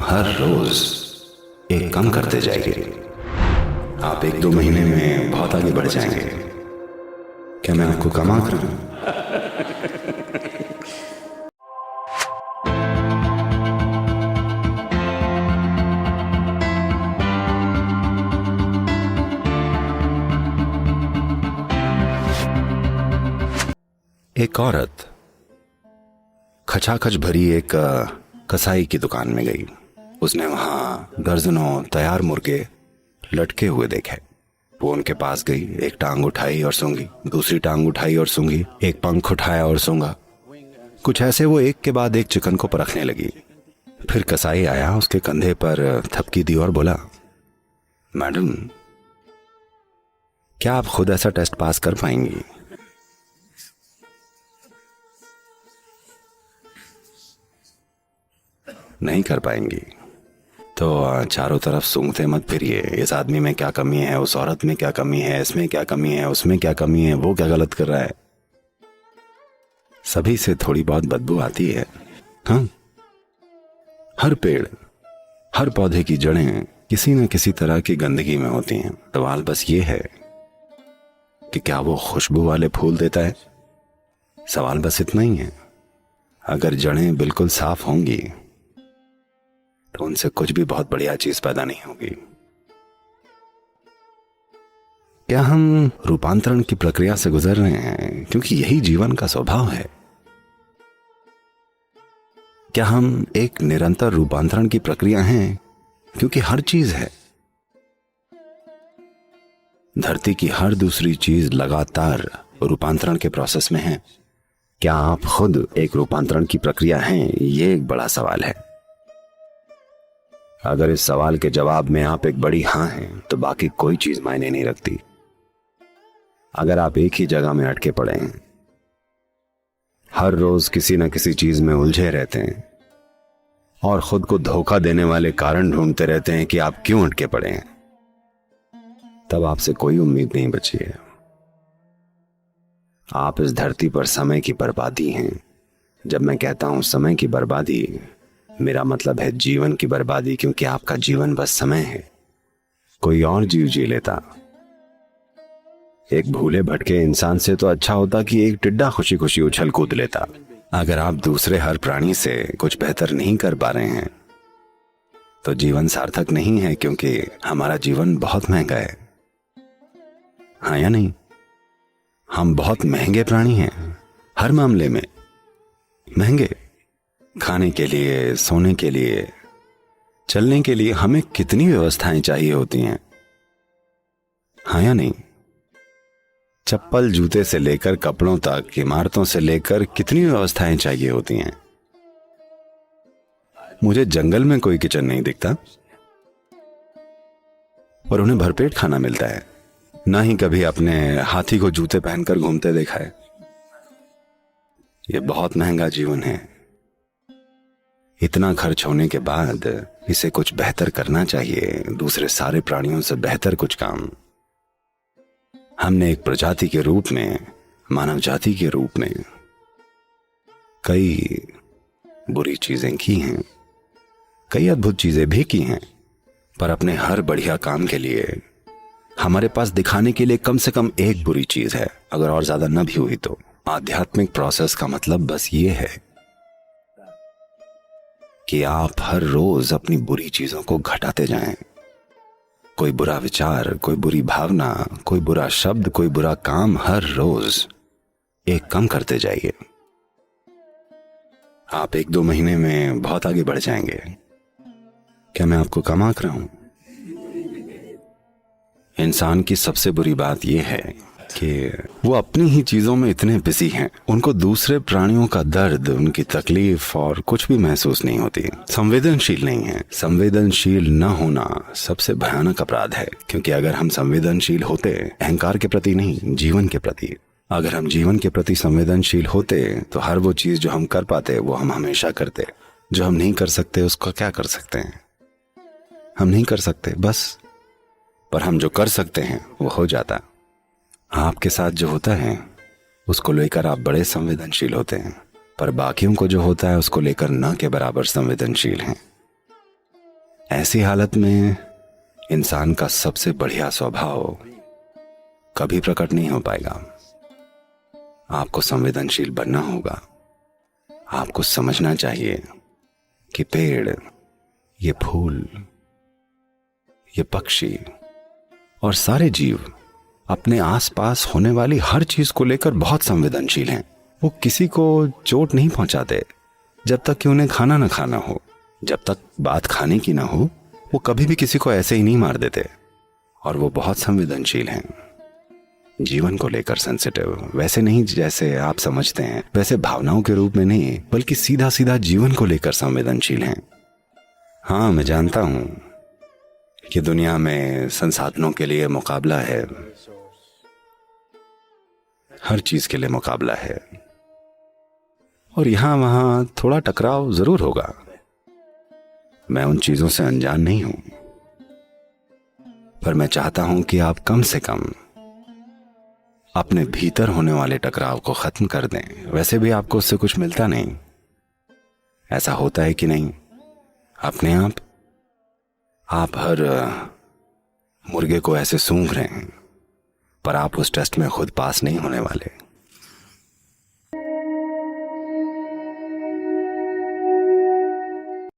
हर रोज एक कम करते जाइए। आप 1-2 महीने में बहुत आगे बढ़ जाएंगे। क्या मैं आपको कम आंक रहा हूं? एक औरत खचाखच भरी एक कसाई की दुकान में गई। उसने वहां दर्जनों तैयार मुर्गे लटके हुए देखे। वो उनके पास गई, एक टांग उठाई और सूंघी, दूसरी टांग उठाई और सूंघी, एक पंख उठाया और सूंघा। कुछ ऐसे वो एक के बाद एक चिकन को परखने लगी। फिर कसाई आया, उसके कंधे पर थपकी दी और बोला, मैडम, क्या आप खुद ऐसा टेस्ट पास कर पाएंगी? नहीं कर पाएंगी तो चारों तरफ सूंघते मत फिरिए। इस आदमी में क्या कमी है, उस औरत में क्या कमी है, इसमें क्या कमी है, उसमें क्या कमी है, वो क्या गलत कर रहा है। सभी से थोड़ी बहुत बदबू आती है। हाँ, हर पेड़, हर पौधे की जड़ें किसी न किसी तरह की गंदगी में होती हैं। सवाल बस ये है कि क्या वो खुशबू वाले फूल देता है? सवाल बस इतना ही है। अगर जड़ें बिल्कुल साफ होंगी तो उनसे कुछ भी बहुत बढ़िया चीज पैदा नहीं होगी। क्या हम रूपांतरण की प्रक्रिया से गुजर रहे हैं क्योंकि यही जीवन का स्वभाव है? क्या हम एक निरंतर रूपांतरण की प्रक्रिया हैं क्योंकि हर चीज है? धरती की हर दूसरी चीज लगातार रूपांतरण के प्रोसेस में है। क्या आप खुद एक रूपांतरण की प्रक्रिया हैं? ये एक बड़ा सवाल है। अगर इस सवाल के जवाब में आप एक बड़ी हां हैं तो बाकी कोई चीज मायने नहीं रखती। अगर आप एक ही जगह में अटके पड़े हैं, हर रोज किसी न किसी चीज में उलझे रहते हैं और खुद को धोखा देने वाले कारण ढूंढते रहते हैं कि आप क्यों अटके पड़े हैं, तब आपसे कोई उम्मीद नहीं बची है। आप इस धरती पर समय की बर्बादी हैं। जब मैं कहता हूं समय की बर्बादी, मेरा मतलब है जीवन की बर्बादी, क्योंकि आपका जीवन बस समय है। कोई और जीव जी लेता। एक भूले भटके इंसान से तो अच्छा होता कि एक टिड्डा खुशी खुशी उछल कूद लेता। अगर आप दूसरे हर प्राणी से कुछ बेहतर नहीं कर पा रहे हैं तो जीवन सार्थक नहीं है, क्योंकि हमारा जीवन बहुत महंगा है। हाँ या नहीं? हम बहुत महंगे प्राणी हैं, हर मामले में महंगे। खाने के लिए, सोने के लिए, चलने के लिए हमें कितनी व्यवस्थाएं चाहिए होती हैं। हाँ या नहीं? चप्पल, जूते से लेकर कपड़ों तक, इमारतों से लेकर कितनी व्यवस्थाएं चाहिए होती हैं। मुझे जंगल में कोई किचन नहीं दिखता और उन्हें भरपेट खाना मिलता है। ना ही कभी अपने हाथी को जूते पहनकर घूमते देखा है। यह बहुत महंगा जीवन है। इतना खर्च होने के बाद इसे कुछ बेहतर करना चाहिए, दूसरे सारे प्राणियों से बेहतर कुछ काम। हमने एक प्रजाति के रूप में, मानव जाति के रूप में कई बुरी चीजें की हैं, कई अद्भुत चीजें भी की हैं, पर अपने हर बढ़िया काम के लिए हमारे पास दिखाने के लिए कम से कम एक बुरी चीज है, अगर और ज्यादा न भी हुई तो। आध्यात्मिक प्रोसेस का मतलब बस ये है कि आप हर रोज अपनी बुरी चीजों को घटाते जाएं। कोई बुरा विचार, कोई बुरी भावना, कोई बुरा शब्द, कोई बुरा काम, हर रोज एक कम करते जाइए। आप 1-2 महीने में बहुत आगे बढ़ जाएंगे। क्या मैं आपको कम आंक रहा हूं? इंसान की सबसे बुरी बात यह है कि वो अपनी ही चीजों में इतने बिजी हैं, उनको दूसरे प्राणियों का दर्द, उनकी तकलीफ और कुछ भी महसूस नहीं होती। संवेदनशील नहीं है। संवेदनशील न होना सबसे भयानक अपराध है, क्योंकि अगर हम संवेदनशील होते, अहंकार के प्रति नहीं, जीवन के प्रति, अगर हम जीवन के प्रति संवेदनशील होते तो हर वो चीज जो हम कर पाते वो हम हमेशा करते। जो हम नहीं कर सकते उसका क्या कर सकते हैं? हम नहीं कर सकते बस, पर हम जो कर सकते हैं वो हो जाता। आपके साथ जो होता है उसको लेकर आप बड़े संवेदनशील होते हैं, पर बाकियों को जो होता है उसको लेकर न के बराबर संवेदनशील हैं। ऐसी हालत में इंसान का सबसे बढ़िया स्वभाव कभी प्रकट नहीं हो पाएगा। आपको संवेदनशील बनना होगा। आपको समझना चाहिए कि पेड़, ये फूल, ये पक्षी और सारे जीव अपने आसपास होने वाली हर चीज को लेकर बहुत संवेदनशील हैं। वो किसी को चोट नहीं पहुंचाते जब तक कि उन्हें खाना ना खाना हो। जब तक बात खाने की ना हो, वो कभी भी किसी को ऐसे ही नहीं मार देते। और वो बहुत संवेदनशील हैं, जीवन को लेकर सेंसिटिव। वैसे नहीं जैसे आप समझते हैं, वैसे भावनाओं के रूप में नहीं, बल्कि सीधा सीधा जीवन को लेकर संवेदनशील हैं। हाँ, मैं जानता हूं कि दुनिया में संसाधनों के लिए मुकाबला है, हर चीज के लिए मुकाबला है, और यहां वहां थोड़ा टकराव जरूर होगा। मैं उन चीजों से अनजान नहीं हूं, पर मैं चाहता हूं कि आप कम से कम अपने भीतर होने वाले टकराव को खत्म कर दें। वैसे भी आपको उससे कुछ मिलता नहीं। ऐसा होता है कि नहीं? अपने आप हर मुर्गे को ऐसे सूंघ रहे हैं, पर आप उस टेस्ट में खुद पास नहीं होने वाले।